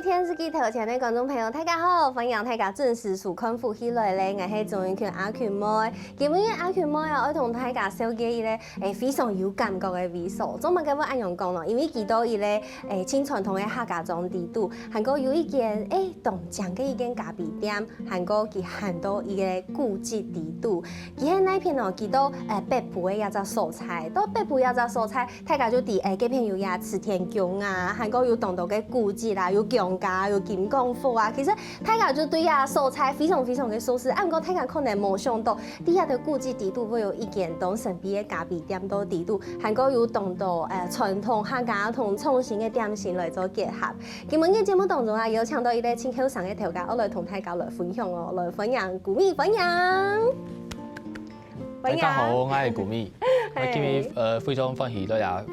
電視機頭前的觀眾朋友，大家好，歡迎大家準時收看富喜來咧，我係鍾永權阿權妹。今日阿權妹啊，我同大家紹介一個非常有感覺的味素。做乜嘅我按樣講咯？因為見到伊個真傳統的客家莊地圖，韓國有一間東江嘅一間咖啡店，韓國佢很多伊個古蹟地圖。佢喺那片哦，見到北部嘅一隻素菜，到北部一隻素菜，大家就啲嗰片有呀池田宮啊，韓國有當到嘅古蹟啦，有姜家，有金剛府啊。其實大家就對呀素菜非常嘅熟悉。按過大家可能冇想到，底下的古蹟地圖會有一間當神秘嘅咖啡店到地圖，韓國有當到傳統客家同創新嘅點心來做結合。今日嘅節目當中啊，有請到一個清口上嘅頭家，我來同大家來分享哦，來分享古米分享。大家好，我係古米，我今日非常歡喜大家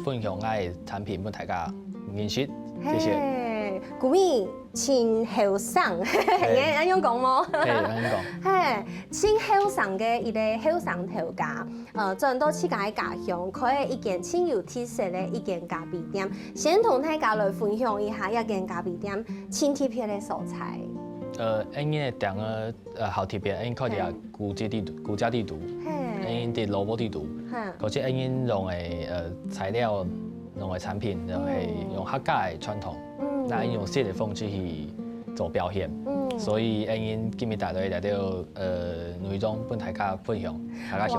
分享我嘅產品俾大家認識，謝謝。古米清口上，係咁樣講麼？係咁樣講。係清口上嘅一個口上頭家，轉到自家嘅家鄉，開一間清有特色嘅一間咖啡店。先同大家來分享一下一間咖啡店清特別嘅素材。因嘅店個好特別，因靠住古蹟地圖、古家地圖，因啲蘿蔔地圖，嗰啲因用嘅材料、用嘅產品，就係用客家嘅傳統。那因用新的風氣去做表現，所以因今日帶來內容俾大家分享，大家享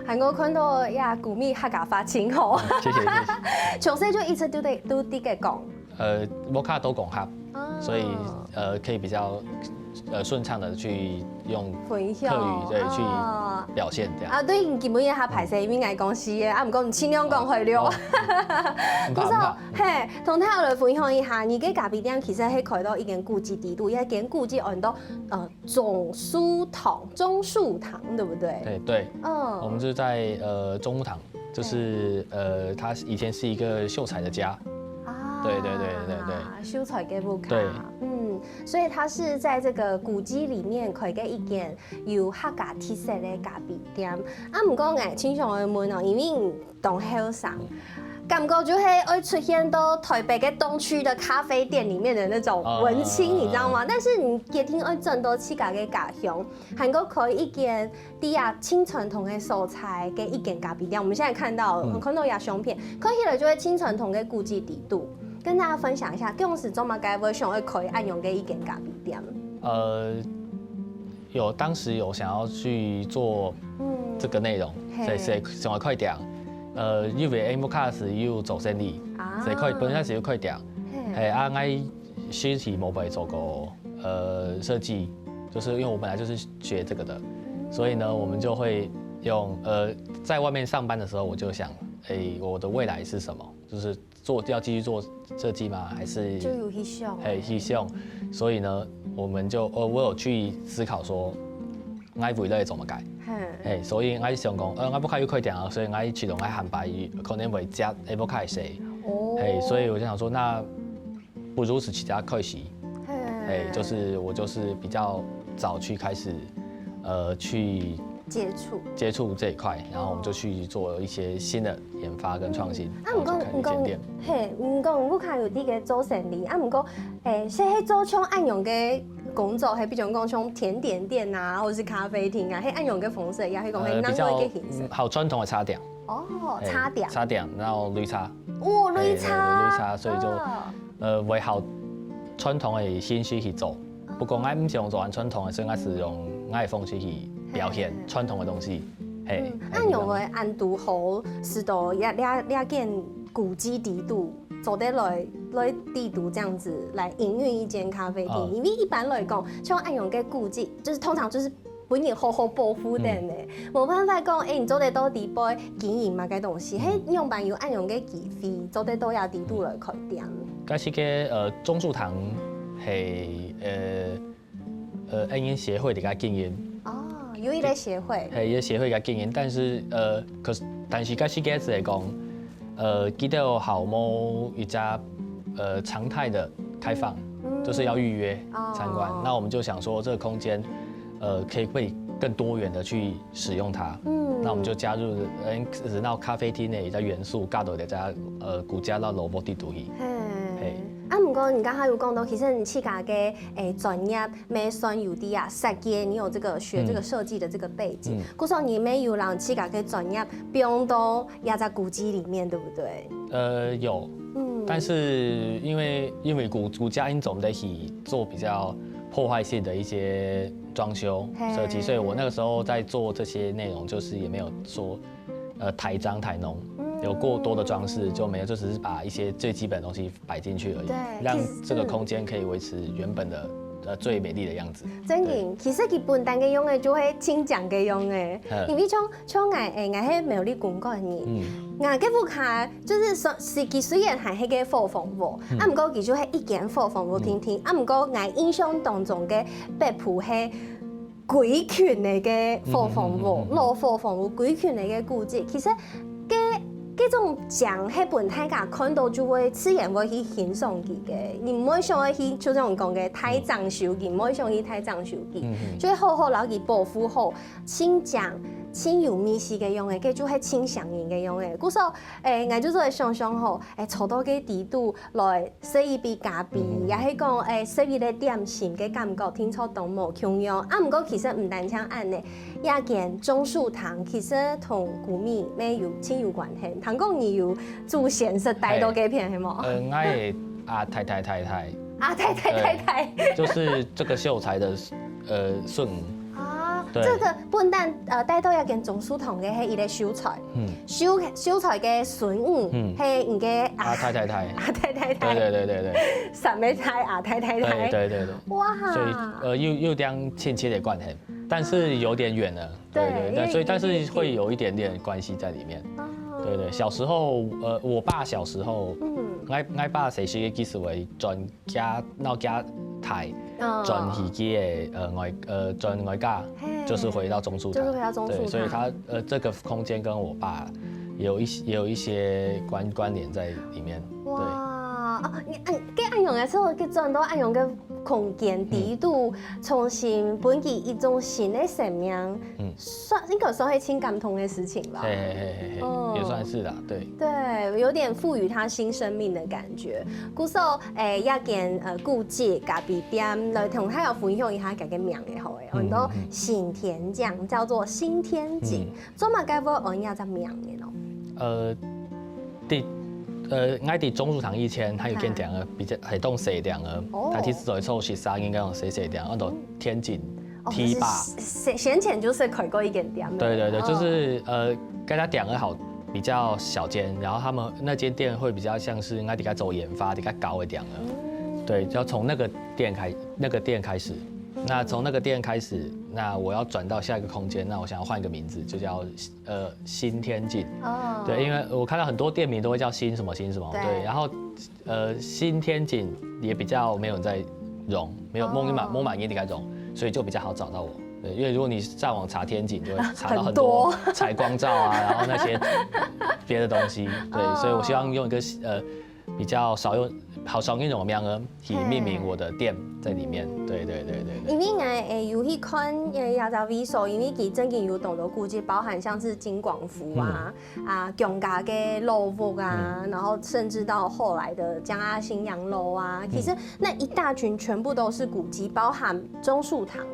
用。係我看到呀，古米客家話真好。謝謝。從細就一直都啲嘅講。我卡都講客，所以可以比較順暢的去用客語對去表現這樣。啊，對，基本一下排泄，因為愛講事嘅，啊唔講唔盡量講會了。唔錯，嘿，同大家來分享一下，你嘅咖啡店其實係開到一間古蹟地圖，一間古蹟按到鍾樹堂，對不對？對。我們就是在鍾樹堂，就是它以前是一個秀才的家。對，秀才嘅屋企。對，所以它是在這個古蹟裡面開嘅一間有客家特色嘅咖啡店。啊，唔過我經常去問哦，因為當後生，感覺就係會出現到台北嘅東區的咖啡店裡面的那種文青，你知道嗎？但是你一定會轉到自家嘅家鄉，韓國開一間啲呀清傳統嘅素材嘅一間咖啡店。我們現在看到呀相片，開起來就係清傳統嘅古蹟地圖。跟大家分享一下，當時做乜嘅會想要開按用嘅一間咖啡店？當時有想要去做這個內容，所以想要開店。因為我開始有做生意，所以本身是要開店。我實體冇被做過設計，就是因為我本來就是學這個的，所以呢，我們就會用在外面上班的時候，我就想，我的未來是什麼？就是要繼續做設計嗎？還是就有希望？希望。所以呢，我有去思考說，我未來怎麼改？所以我想講，我不可以開店啊，所以我啟動我販賣可能會加不開誰？所以我就想說，那不如此其他開始。就是我就是比較早去開始，去接觸這一塊，然後我們就去做一些新的研發跟創新。啊，唔講，我看有啲嘅做生意，啊唔講，係做像按用嘅工作，係比如講像甜點店啊，或者是咖啡廳啊，係按用嘅方式，也係講係哪個嘅形式？好傳統嘅茶點。茶點，然後綠茶。綠茶，所以就為好傳統嘅形式去做。不過我唔是用做完傳統嘅，所以我是用我嘅方式去表現傳統的東西，按用個按圖好，是到一件古蹟地圖，做得來地圖這樣子來營運一間咖啡廳。因為一般來講，像按用嘅古蹟，就是通常就是本人好好保護的呢，冇辦法講，你做得到地杯經營嘛個東西，用辦有按用嘅機會，做得到也地圖來開店。嗰是個鍾樹堂係按用協會的個經營。有一個協會，係一個協會嘅經營，但是但是嗰時個嚟講，記得好冇一家常態的開放，就是要預約參觀。那我們就想說，這個空間可以被更多元的去使用它。那我們就加入到咖啡廳的一個元素，加到一個古家到蘿蔔地圖去。啊，不過你剛才有講到，其實你自家嘅專業沒算有啲啊，設計你有這個學這個設計的這個背景，故說你沒有讓自家嘅專業不用到壓在古蹟裡面，對不對？有，但是因為古家因總得去做比較破壞性的一些裝修設計，所以我那個時候在做這些內容，就是也沒有說太髒太濃。有過多的裝飾就沒有，就只是把一些最基本的東西擺進去而已，讓這個空間可以維持原本的最美麗的樣子。真嘅，其實佢本單嘅用嘅就係清講嘅用嘅，因為像我喺苗栗公館嘅，我嘅屋下就是佢雖然係迄個火房屋，啊唔過佢就係一間火房屋天天，啊唔過我印象當中嘅北埔係幾群嚟嘅火房屋，老火房屋幾群嚟嘅古蹟，其實這種講喺本大家看到就會自然會去欣賞佢嘅，你唔會想去就像講嘅太髒修佢，唔會想去太髒修佢，就會好好留佢保護好，清講清有密實嘅用嘅，佢就係清祥人嘅用嘅。故說我就做想象好，坐到嘅地度來食一杯咖啡，也係講食一個點心嘅感覺，聽出都無窮樣。啊，唔過其實唔單槍按呢，一間鍾樹堂其實同古米咩有親有關係。唐公你有做現實帶到幾片係冇？我也太太，就是這個秀才的孫。這個本單帶到一間鍾樹堂嘅係一個秀才，秀才嘅孫五係人嘅太太，對，什麼太太，對，哇，所以有這樣親切的關係，但是有點遠了，對，所以但是會有一點點關係在裡面，對，小時候我爸小時候，我爸細時嘅技術為轉家鬧家台。轉自己的轉外家，就是回到鍾樹堂，對，所以他這個空間跟我爸也有一些關聯在裡面。哇，你按用的時候，佢轉到按用嘅空間地度，重新本給一種新的生命，應該算係挺感動的事情吧？也算是啦，對。對，有點賦予他新生命的感覺。故說一間古蹟咖啡店來同大家分享一下佢嘅名嘅好誒，很多新天獎叫做新天景，做乜該不按一隻名嘅咯？我哋鍾樹堂以前還有間店啊，比較係當細店啊，他其實在做學生應該用細店，按到天井 T 8。先前就是開過一間店。對，就是跟他店好比較小間，然後他們那間店會比較像是我哋做研發比較高的店啊。對，就要從那個店開始。那從那個店開始，那我要轉到下一個空間，那我想要換一個名字，就叫新天景。對，因為我看到很多店名都會叫新什麼新什麼，對，然後新天景也比較沒有人在用，沒有蒙滿也得改用，所以就比較好找到我。對，因為如果你上網查天景，就會查到很多採光照啊，然後那些別的東西。對，所以我希望用一個比較少用一種名額去命名我的店在裡面。對。因為我有去看亞洲 Vso， 因為佢真嘅有動到古蹟，包含像是金廣福蔣家嘅老屋啊，然後甚至到後來的江阿新洋樓啊，其實那一大群全部都是古蹟，包含鍾樹堂，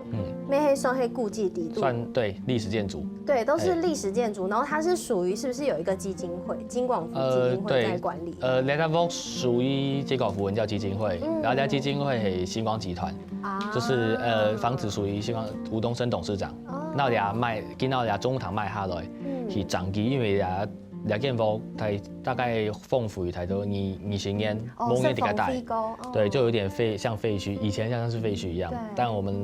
咩係算係古蹟地度，算對歷史建築，對，都是歷史建築，然後它是屬於是不是有一個基金會，金廣福基金會在管理？Letterbox 屬於金廣福文教基金會，然後這基金會係星光集團，就是房子屬於星光吳東升董事長，那倆賣，跟那倆鍾樹堂賣下來，去長期因為倆間屋，台大概奉賦予台都20年，某年底個帶，對，就有點像廢墟，以前像是廢墟一樣。但我們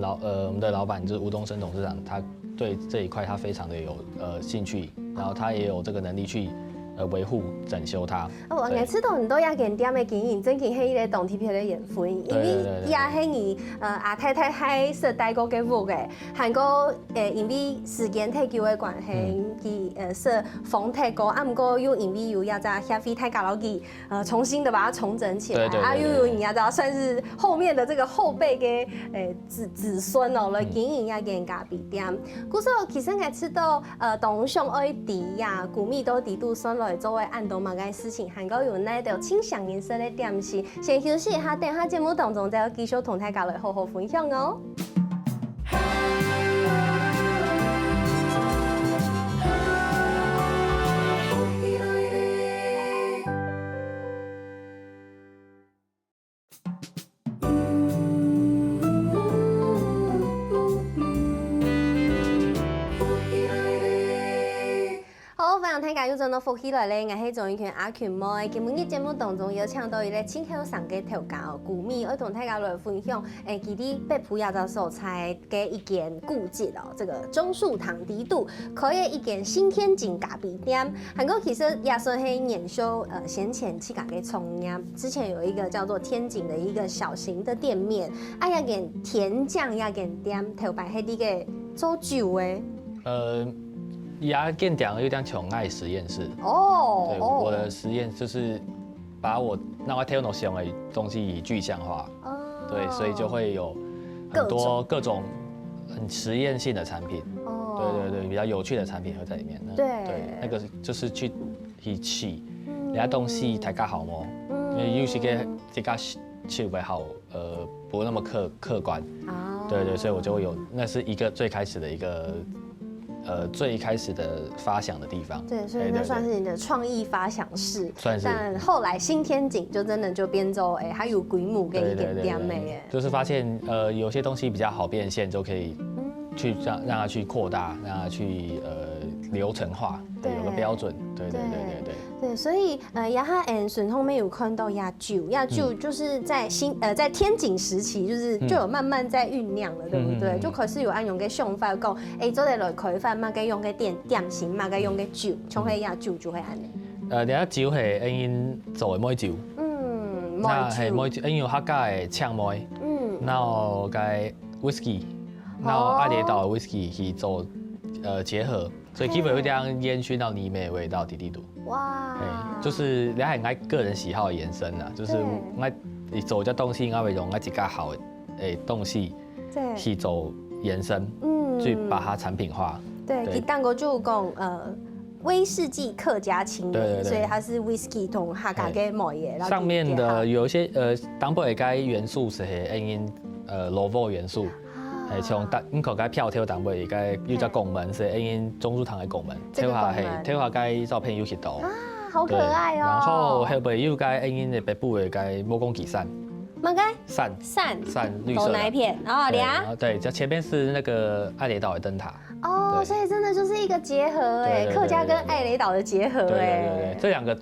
的老闆就是吳東升董事長，他對這一塊他非常的有興趣，然後他也有這個能力去維護整修它。我每次都很多一間店的經營，真係喺一個當天片的緣分，因為也係你太太喺設帶過嘅屋嘅，韓國因為時間太久的關係，佢設房太高，啊唔過又因為有一隻協會太高了，佢重新的把它重整起來，啊又有人家算是後面的這個後輩嘅子孫哦來經營一間咖啡店。故說其實我知道東上愛地呀，古米都地度算來做為按到某個事情，還有那道清香顏色的點心。先休息一下，等下節目當中再要繼續同大家來好好分享哦。大家又真到福起來咧，我是總一群阿群妹。今日節目當中邀請到伊咧青口上嘅調教古米，要同大家來分享。佢哋北埔亞洲所採嘅一間古蹟哦，這個中樹堂底肚開嘅一間新天井咖啡店。韓國其實也算係年收先前去家嘅創業，之前有一個叫做天井的一個小型的店面，啊一間甜醬一間店，頭擺喺啲嘅做酒誒。也建店有點像愛實驗室哦，對，我的實驗就是把我讓我聽到想的東西具象化，對，所以就會有很多各種很實驗性的產品，對對對，比較有趣的產品會在裡面，對，那個就是去試，人家東西大家好摸，因為有些個這個氣味好，不那麼客觀，對對，所以我就會有，那是一個最開始的一個。最開始的發想的地方，對，所以那算是你的創意發想室，算是。但後來新天井就真的就變做，還有規模跟一點點美，就是發現有些東西比較好變現，就可以去讓它去擴大，讓它去流程化，對，有個標準，對對對對對。對，所以也哈順後面有看到亞酒就是在在天井時期，就有慢慢在醞釀了，對不對？就可是有按用個想法講，做得來開飯嘛，該用個點心嘛，該用個酒，像係亞酒就會安尼。人家酒係因做的梅酒，那係梅酒，因為客家的嗆梅，然後該 whisky， 然後阿里島的 whisky 去做結合。所以基本會這樣煙燻到泥煤的味道，底肚。哇！就是你係愛個人喜好的延伸啦，就是愛做這東西，愛會用愛一個好的東西去做延伸，去把它產品化。對，其蛋糕就講威士忌客家青年，所以它是 whisky 同客家嘅梅耶。上面的有一些當北嘅元素是因lovo 元素。像英國嘅票條淡薄，而家又叫拱門，是因中樹堂嘅拱門。跳下街照片有去到啊，好可愛哦。然後後邊又該因嘅北部嘅該莫公吉傘。乜嘅？傘綠色。哪一片？哦，倆。對，這前面是那個愛雷島的燈塔。哦，所以真的就是一個結合哎，客家跟愛雷島的結合哎。這兩個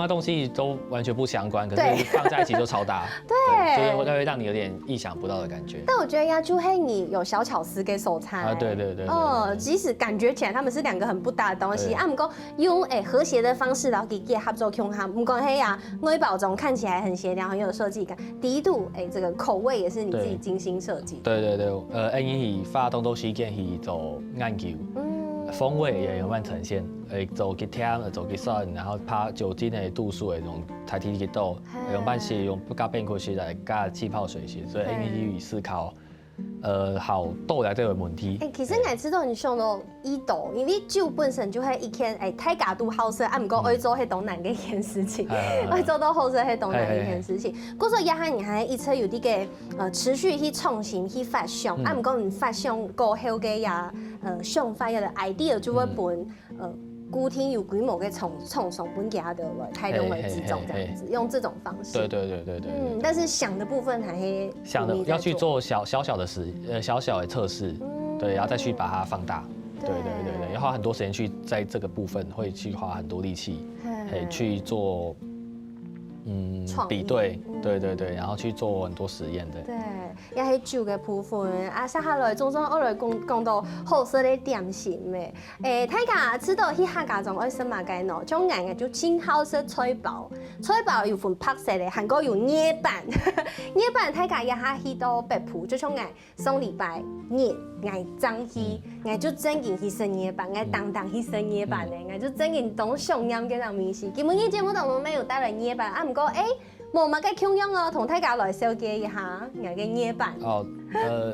東西都完全不相關，可是放在一起就超搭。對，就是會讓你有點意想不到的感覺。但我覺得亞洲黑你有小巧思給手餐。啊，對。即使感覺起來他們是兩個很不搭的東西，啊，不過用和諧的方式然後給合作共好，不過嘿呀，外包裝看起來很協調，很有設計感。底肚這個口味也是你自己精心設計。對，因是發動都是建議做研究，風味也有慢呈現，做幾甜，做幾酸，然後怕酒精的度數的種太低幾度，用慢些用不加變過去來加氣泡水性，所以因為思考。好豆來這個問題。其實我知道你想到伊豆，因為酒本身就係一件太高度好色，啊，唔過愛做係當難嘅一件事情，愛做到好色係當難嘅一件事情。嗰時也係你係一直有啲嘅持續去創新去發想，啊，唔過你發想過後嘅也想法嘅 idea 就會本固定有規模嘅創上本家的來大量來製造這樣子，用這種方式。對。但是想的部分還是想的要去做小小的測試，對，然後再去把它放大。對，要花很多時間去在這個部分會去花很多力氣，去做比對，對，然後去做很多實驗的。對，也係酒嘅部分啊，接下來總算我來講到好食的點心嘅。大家知道去客家仲愛食乜嘅喏？種硬嘅就真好食菜包，菜包有分白色嘅，韓國有捏板，捏板大家也下去到北埔，就像硬上禮拜捏硬蒸去，硬就整件去食捏板，硬當去食捏板嘅，硬就整件當上飲嘅人面試。基本呢節目當中沒有帶來捏板，啊，唔過冇乜嘅腔樣哦，同大家來小結一下硬嘅捏板。哦，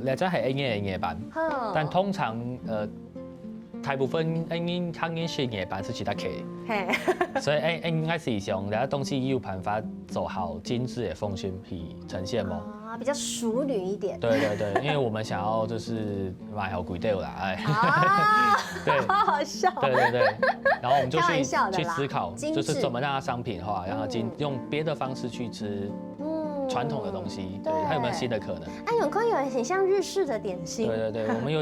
你真係硬嘅捏板，但通常大部分因行業學夜班是其他客，所以應該是想兩個東西有辦法做好精緻的奉獻去呈現嘛。比較淑女一點。對對對，因為我們想要就是賣好貴掉啦，哎。對，好好笑。對對對，然後我們就去思考，就是怎麼讓它商品化，然後用別的方式去吃傳統的東西，對，它有沒有新的可能？有可能很像日式的點心。對對對，我們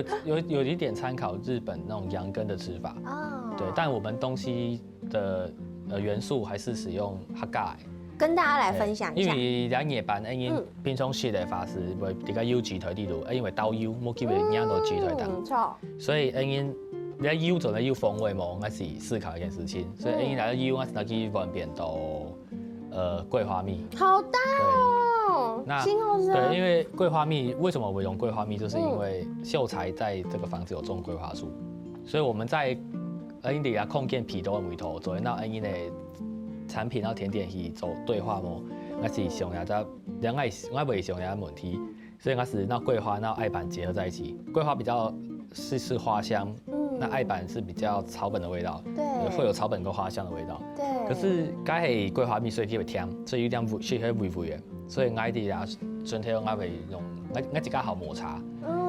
有一點參考日本那種羊羹的吃法。對，但我們東西的元素還是使用客家。跟大家來分享一下，因為咱夜班因平常食的法是會比較優雞腿啲路，因為刀腰冇機會釀到雞腿檔。錯。所以你腰做咧腰風味嘛，我是思考一件事情，所以來腰我是拿去換變到桂花蜜。好大哦！那對，因為桂花蜜為什麼我用桂花蜜，就是因為秀才在這個房子有種桂花樹，所以我們在底下控建皮多的尾頭，做那的產品，然後甜點去做對話麼？我是想要在兩愛未想要問題，所以我是那桂花那愛板結合在一起。桂花比較是花香，那愛板是比較草本的味道，對，會有草本跟花香的味道。對。可是該係桂花蜜，所以佢會甜，所以有點是係微微的，所以我哋呀整體我會用我自家好抹茶，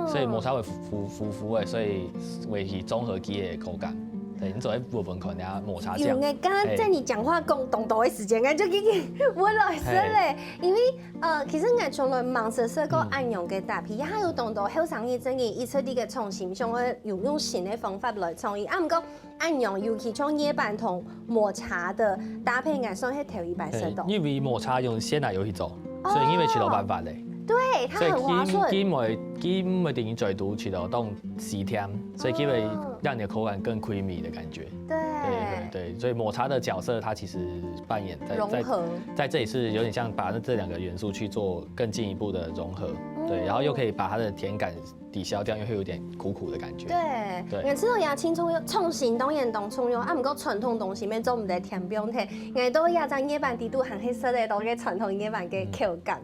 所以抹茶會糊的，所以會是綜合機的口感。對，你做喺部分可能要抹茶醬。有誒，剛剛在你講話講動作的時間，我就已經我來說咧，因為其實我從來忙實實個按用嘅搭配，還有動作後生嘅真嘅一出啲嘅創新，想要用新的方法來創意。唔過按用尤其像夜班同抹茶的搭配，我算係頭一擺識到。因為抹茶用鮮奶油去做，所以因為取到辦法咧。對，它很滑順。因為等於最多取到當時甜，所以因為讓你的口感更 creamy 的感覺。對，所以抹茶的角色，它其實扮演在這裡是有點像把這兩個元素去做更進一步的融合。對，然後又可以把它的甜感抵消掉，因為會有點苦苦的感覺。對，我知道牙青蔥創新當然當蔥用，唔過傳統東西咩做唔得甜不用睇，我都亞將夜班底度很黑色的都嘅傳統夜班嘅 Q 感，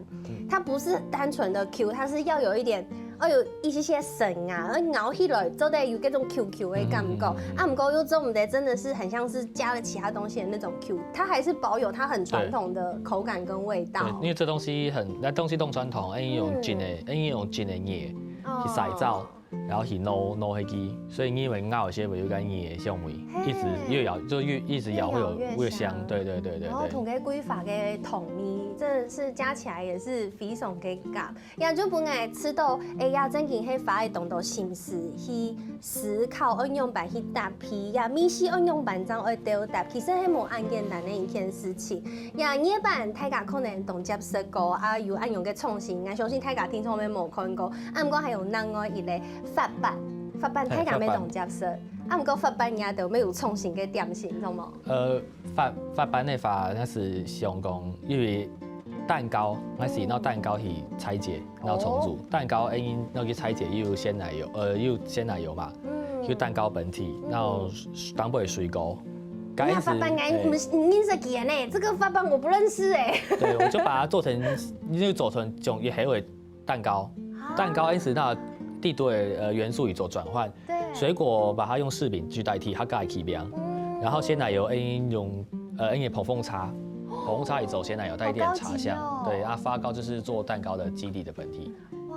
它不是單純的 Q， 它是要有一點。有一些繩啊，咬起來做得有這種 QQ 的感覺，唔過又做唔得，真的是很像是加了其他東西的那種 Q， 它還是保有它很傳統的口感跟味道。因為這東西那東西都傳統，用真的葉去洗澡，然後去撈那個，所以因為咬有些會有點葉香味，一直越咬就一直咬會有越香。對。然後同個規劃嘅統一，這是加起來也是非常嘅夾。也就本來吃到呀，真正係花喺動到心思去思考，運用版去搭配呀，咪是運用版章去調搭，其實係冇咁簡單的一件事情。呀，夜班大家可能同接觸過啊，有按用嘅創新，我相信大家聽眾們冇看過。啊，唔過還有另外一個法板大家冇同接觸。啊，唔過法板也都沒有創新嘅點心，懂冇？法板的話，那是想講，因為蛋糕，那是拿蛋糕去拆解，然後重組。蛋糕因那個拆解又有鮮奶油嘛，有蛋糕本體，然後當配水果。那法板我唔認識嘅呢，這個法板我不認識哎。對，我就把它做成種也還有蛋糕，蛋糕因此那地多的元素去做轉換。水果把它用柿餅去代替，它加起邊。然後鮮奶油用蓬風茶，蓬風茶也走鮮奶油帶一點茶香。對，啊發糕就是做蛋糕的基底的本體。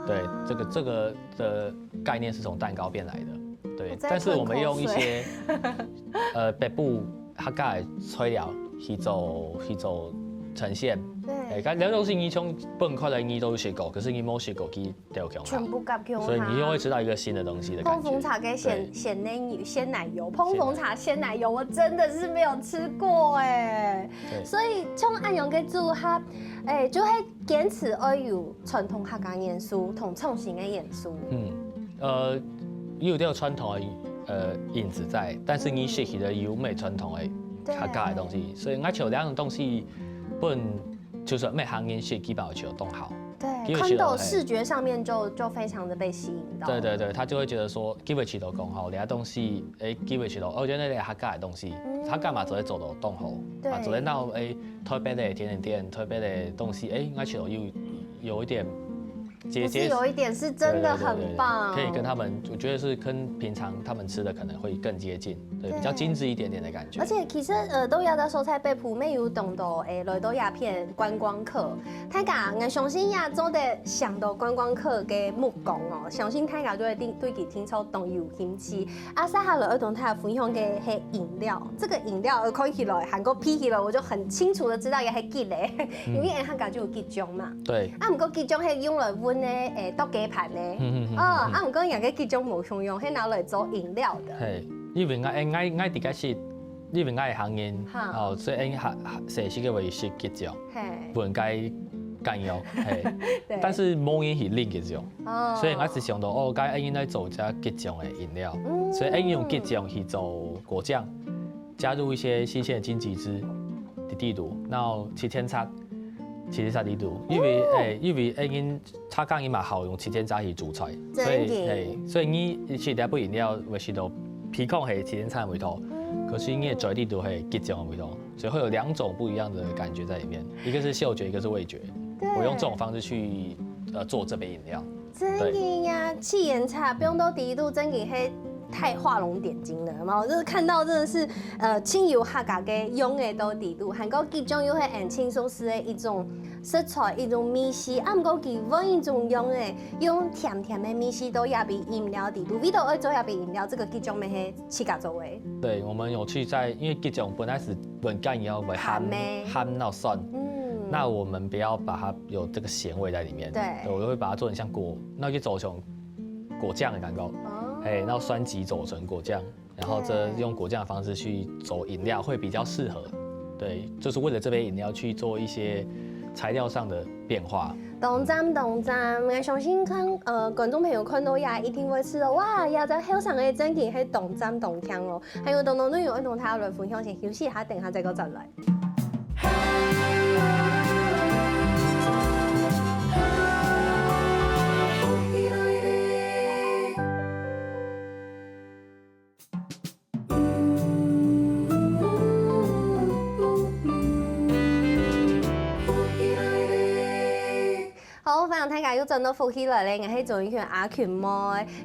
對，這個的概念是從蛋糕變來的。對，但是我們用一些北部客家的材料去做呈現。對，兩種是你從本塊來你都有學過，可是你沒學過去調用它，全部夾用它，所以你又會知道一個新的東西的感覺。蓬風茶跟鮮奶油，蓬風茶鮮奶油我真的是沒有吃過哎，所以從按用嘅做它，就係堅持要有傳統客家元素同創新嘅元素。有啲傳統的影子在，但是你學起的有沒傳統的客家的東西，所以我求兩種東西本。就是每行業是基本上都好，對，看到視覺上面就非常的被吸引到。對，他就會覺得說，基本上都講好，你啲東西，基本上都，原來你客家的東西，他幹嘛就會做到動好，啊，做得到台北的甜點店，台北的東西，我覺得有一點結實有一點是真的很棒，可以跟他們，我覺得是跟平常他們吃的可能會更接近，對，比較精緻一點點的感覺。而且其實都亞的蔬菜被普美有動到來到亞片觀光客，大家我相信亞洲的想到觀光客嘅目光哦，相信大家都會對佢聽出動有興趣。啊，接下來要同大家分享嘅係飲料，這個飲料看起來韓國批起來，我就很清楚的知道也係吉的，因為韓國就有吉種嘛。對。啊，唔過吉種係用來溫咧剁雞排咧。啊，唔過人嘅吉種無常用，係拿來做飲料的。係，因為我哋家是。因為我係行業，哦，所以寫是個為是吉種，不能該干藥，但是某人是另一種，所以我是想到哦，該應該做只吉種的飲料，所以用吉種去做果醬，加入一些新鮮的金桔汁的地度，然後7天茶地度，因為他講伊嘛好用7天茶去煮菜，所以你吃第一杯飲料會是到皮控係7天茶的味道。可是因為嘴裡都會吉種的味道，所以會有2種不一樣的感覺在裡面，一個是嗅覺，一個是味覺。我用這種方式去做這杯飲料。真的呀，7天茶不用到第一度，真的係太畫龍點睛了嘛！我就是看到真的是親油客家嘅用嘅到第一度，韓國吉種又係很輕鬆式的一種色彩，一種米絲，啊，唔過佢揾一種用甜甜的米絲都也比飲料第一度，味道會做也比飲料，這個吉種咪係自家做嘅。對，我們有去在，因為吉種本來是本乾也要為鹹到酸，那我們不要把它有這個鹹味在裡面，對，我就會把它做成像果，那就做成果醬的感覺。然後酸吉走成果醬，然後這用果醬的方式去做飲料會比較適合，對，就是為了這杯飲料去做一些材料上的變化。懂讚，我相信看觀眾朋友看到也一定會知道，哇，也在後上嘅真件係懂讚懂聽哦，還有懂內容同大家來分享，先休息一下，等下再個再來。歡迎大家又轉到福喜來咧，我係總一圈阿權妹。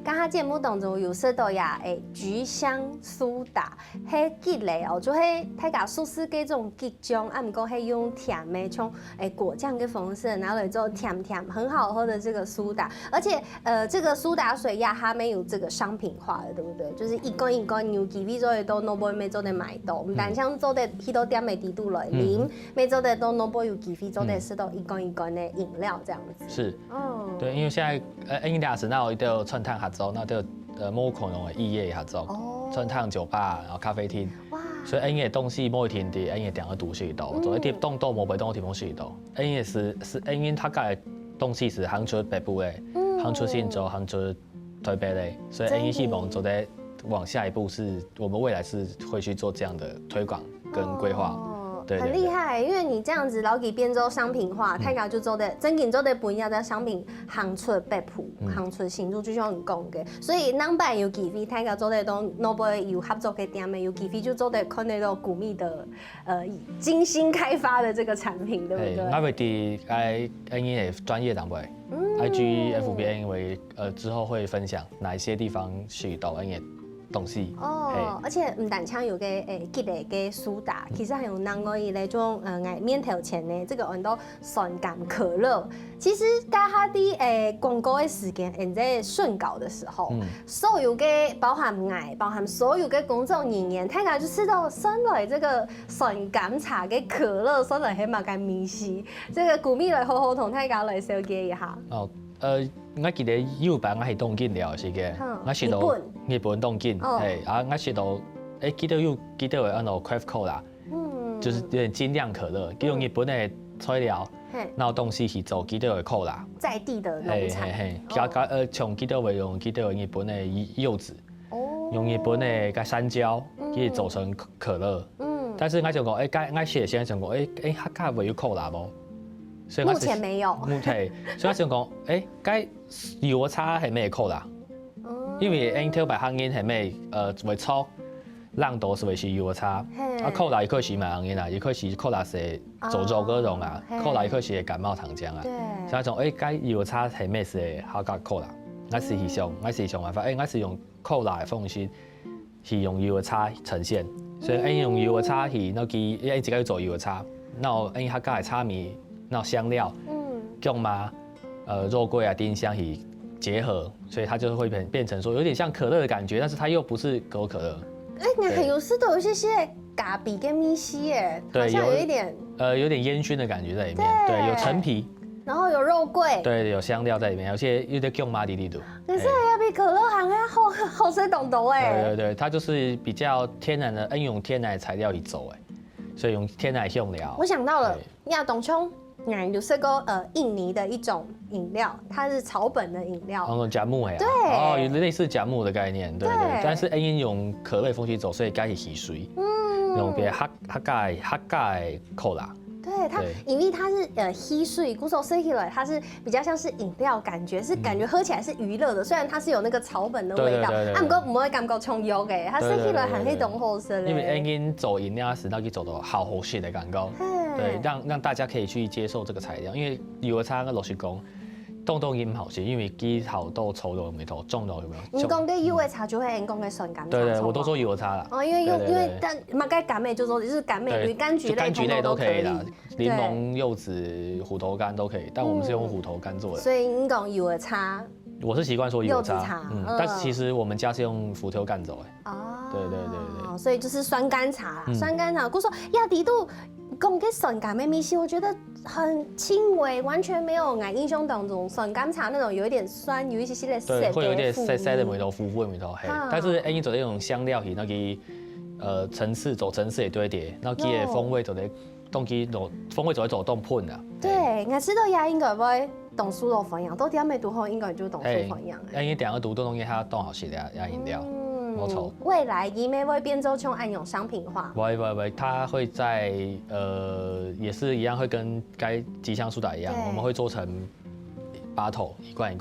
剛下節目當中有說到呀，菊香蘇打係吉嚟哦，就係大家熟悉嘅種吉種，啊，唔過係用甜嘅像果醬嘅方式，拿來做甜很好喝的這個蘇打，而且這個蘇打水呀，還沒有這個商品化的，對不對？就是一罐一罐牛雞尾做的都 Noboy 每做的買到，唔但像做的許多店嘅地度來啉，每做的都 Noboy 有雞尾做的是到一罐一罐的飲料這樣子。是，對，因為現在因倆是那有都有串燙合作，那都有某可能的異業合作，串燙酒吧，然後咖啡廳，所以因個東西某一天的因個兩個都是到，做一啲動到某個東西某是到，因個是因他個東西是行出北部的，行出新州，行出台北的，所以因希望做的往下一步是我們未來是會去做這樣的推廣跟規劃。很厲害，因為你這樣子老給變做商品化，大家就做的真正做的不一樣的商品行出北埔，行出新竹，就像你講的，所以南北有機會，大家做的都 Noboy 有合作嘅店面，有機會就做的看得到古秘的精心開發的這個產品，對不對？我會啲因誒專業單位，IG FB 因為之後會分享哪一些地方是到因東西哦，而且唔但槍有個吉利嘅蘇打，其實還有另外一種面頭前呢，這個很多酸感可樂。其實加下啲廣告嘅時間，或者順稿的時候，所有嘅包含所有嘅工作人員，大家就知道酸來這個酸感茶嘅可樂，酸來係乜嘅名詞。這個古秘來好好同大家來小結一下。哦。我記得有版我係東京了時嘅，我是到日本東京，係我是到記得有按照 craft cola，就是有點精釀可樂，佢用日本的材料，然後東西去做記得有 cola，在地的農產，從記得會用記得有日本的柚子，用日本的個山椒，去做成可樂，但是我就講，我寫先想講，客家會有 cola 冇？目前沒有。所以我想講，該油茶係咩扣啦？因為 Intel 白行煙係咩會粗，讓都是維是油差，扣來一克是蠻容易啦，一克是扣來是走肉嗰種啊，扣來一克是感冒糖漿啊，所以講該油差係咩事好加扣啦，我是想辦法，我是用扣來的方式是用油差呈現，所以用油差是那個一直要做油差，然後它加的炒米，然後香料，薑嘛，肉桂啊、丁香是結合，所以它就會變成說有點像可樂的感覺，但是它又不是可口可樂。哎，有時都有一些咖比跟米西耶，好像有一點有點煙燻的感覺在裡面，對，有陳皮，然後有肉桂，對，有香料在裡面，有些有點薑麻滴滴的。可是也比可樂行要好吃懂懂哎。對，它就是比較天然的，用天然的材料去做哎，所以用天然香料。我想到了，亞東涌。有這個印尼的一種飲料，它是草本的飲料。甲木哎。對。有類似甲木的概念，對。但是因用可樂風去走，所以該是稀水。用別黑蓋扣啦。對它，因為它是稀水，古手說起來它是比較像是飲料感覺，是感覺喝起來是娛樂的。雖然它是有那個草本的味道，不過唔會感覺衝藥嘅，它說起來很係懂好食咧。因為因做飲料時，那去做到好好食的感覺。對，讓大家可以去接受這個材料，因為油茶跟老實講，凍已經好吃，因為雞頭都稠到裡頭，重到有沒有？你講的油的茶就會人講的酸甘茶。對，我都說油茶啦。因為但嘛該甘味就說就是甘味，柑橘類都可以啦，檸檬、柚子、虎頭柑都可以，但我們是用虎頭柑做的。所以你講油的茶，我是習慣說油茶，但是其實我們家是用虎頭柑做的。對，所以就是酸甘茶啦，酸甘茶。我說亞迪度。講個酸甘的米西，我覺得很輕微，完全沒有我印象當中酸甘茶那種有一點酸，有一些些的澀，會有點澀的味道，苦苦的味道。但是因做那種香料是那個層次也多一點，然後佢的風味就在當佢風味就在做當噴啦。對，我知道亞應該會當酥肉粉樣，到底阿沒讀好應該就當酥粉樣。因兩個讀都東西它當好吃的亞飲料。未來伊妹會變做像按用商品化。不，它會在也是一樣，會跟該吉祥蘇打一樣，我們會做成bottle一罐，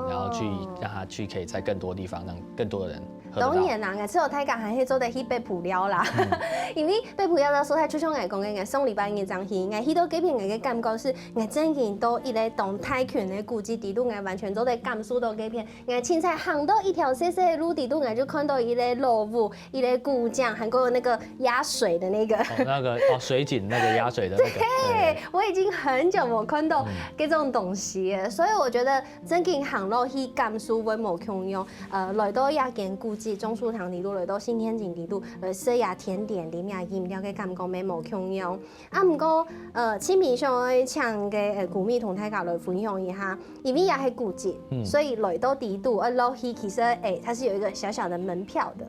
然後去讓它去可以在更多地方讓更多的人喝到。當然啦，我只有睇講還係做得去被鋪料啦，因為被鋪料的所在就像我講嘅，上禮拜嘅張戲，我去到幾片嘅感覺是，我真見到一個動態群嘅古蹟地圖，我完全做得感受到幾片，我凊彩行到一條細細的路地圖，我就看到一個落霧，一個古井，還有那個壓水的那個，水井那個壓水的那個。對，我已經很久沒看到這種東西了，所以我覺得真見行落去感受會無窮用，來到亞間古蹟。中樹堂地圖來到新天景地圖，來食下甜點、飲下飲料嘅感覺沒無窮用。不過清明上愛請嘅古米同大家來分享一下，因為也係古蹟，所以來到地圖一落去，其實它是有一個小小的門票的，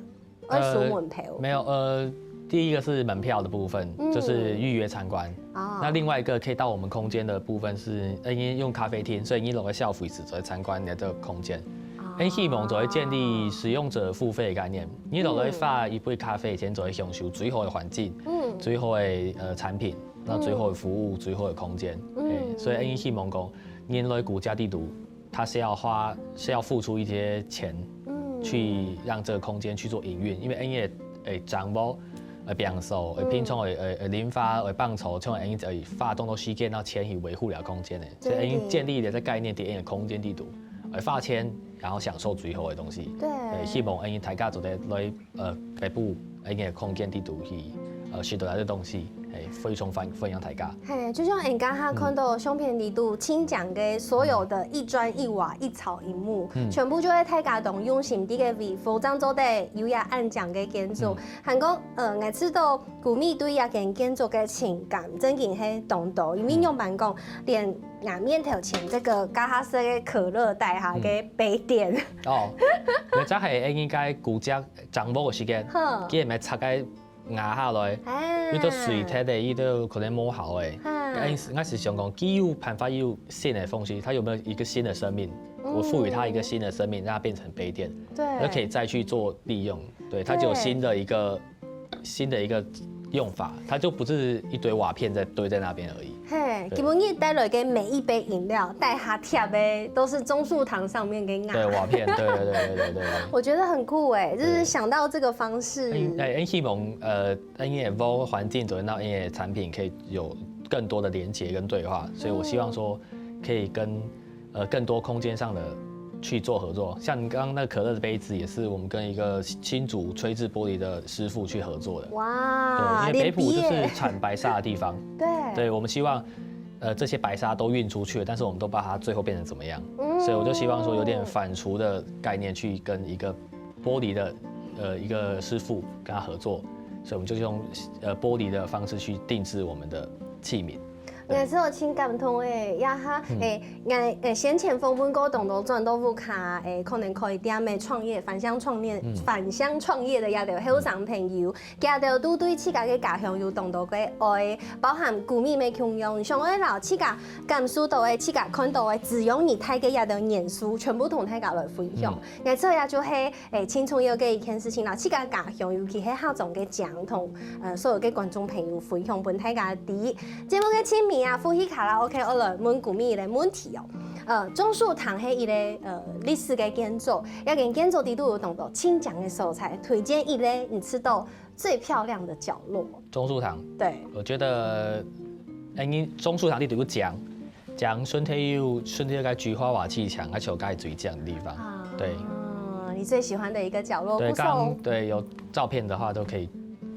要收門票。沒有，第一個是門票的部分，就是預約參觀。那另外一個可以到我們空間的部分是，因為用咖啡廳，所以你落個消費者在參觀你的這個空間。希望就會建立使用者付費的概念。你落來發一杯咖啡，先就會享受最好的環境，最好的產品，然後最好的服務，最好的空間。所以希望講，你來古家地圖，它是要付出一些錢，去讓這個空間去做營運，因為掌握變數，平常領發幫手，像發動到時間，然後錢去維護了空間的，所以建立了這概念點的空間地圖，發錢。然後享受最好的東西。對，希望大家做得來北部嘅空間地圖去學到來的東西，非常分享大家。就像人家哈看到相片地圖，親講嘅所有的一磚一瓦一草一木，全部就會大家動用心啲嘅維護，當做得優雅安講嘅建築。韓國我知道古米對亞間建築嘅情感，真嘅係濃度，因為用辦講連。面頭前這個加哈色嘅可樂大廈嘅杯墊。或者係應該古蹟掌握嘅時間，佢咪拆解壓下來，呢個水體的呢都可能磨好誒。我是想講，既有辦法有新的東西，它有沒有一個新的生命？我賦予它一個新的生命，讓它變成杯墊，那可以再去做利用。對，它就有新的一個用法，它就不是一堆瓦片在堆在那邊而已。嘿，基本上帶來的每一杯飲料帶下貼的都是中樹堂上面給對瓦片，對。我覺得很酷哎，就是想到這個方式。希望因為環境走到因為產品可以有更多的連結跟對話，所以我希望說可以跟更多空間上的去做合作。像你剛剛那個可樂的杯子，也是我們跟一個新竹吹制玻璃的師傅去合作的。哇，對，因為北埔就是產白沙的地方。對，我們希望這些白沙都運出去了，但是我們都把它最後變成怎麼樣？所以我就希望說有點反芻的概念去跟一個玻璃的一個師傅跟他合作，所以我們就用玻璃的方式去定制我們的器皿。也是我挺感動誒，呀哈先前豐本哥動都轉豆腐卡可能可以點的創業返鄉創業的也就好上朋友，家就都對自家的家鄉有動到個愛，包含古米的供用，像我老自家感受到的、自家看到的，只用你睇嘅也就演出，全部同大家來分享。也這也就係青春有嘅一件事情啦，自家家鄉尤其係下種嘅講同所有嘅觀眾朋友分享本大家第一節目嘅簽名。夫妻卡拉 OK， 我來問古米一個問題哦。中樹堂係一個歷史嘅建築，一間建築地都有動到清講嘅素材，推薦一個你吃到最漂亮的角落。中樹堂，對，我覺得，中樹堂你都有講順天個菊花瓦器牆，還有蓋水漿的地方。對，你最喜歡的一個角落。對，對有照片的話都可以。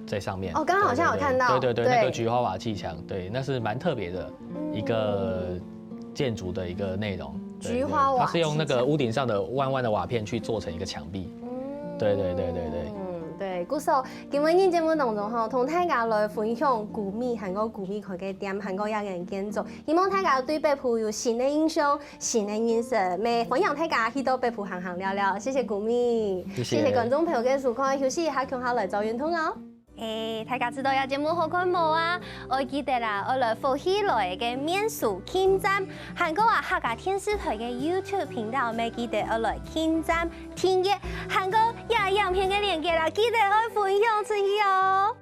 在上面哦，剛剛好像有看到，對，那個菊花瓦器牆，對，那是蠻特別的一個建築的一個內容。菊花瓦，它是用那個屋頂上的彎彎的瓦片去做成一個牆壁。對。對，故說今日節目當中吼，同大家來分享古米韓國古米開個店，韓國一間建築，希望大家對北埔有新的印象、新的認識。咪歡迎大家去到北埔行聊聊。謝謝古米，謝謝觀眾朋友嘅收看，休息一下，共下來做運動哦。大家知道有節目好看無啊？我記得啦，我來福喜來嘅免術聽站，韓國客家電視台嘅 YouTube 頻道，咪記得我來聽站聽嘅韓國影片嘅連結啦，記得我分享出去哦。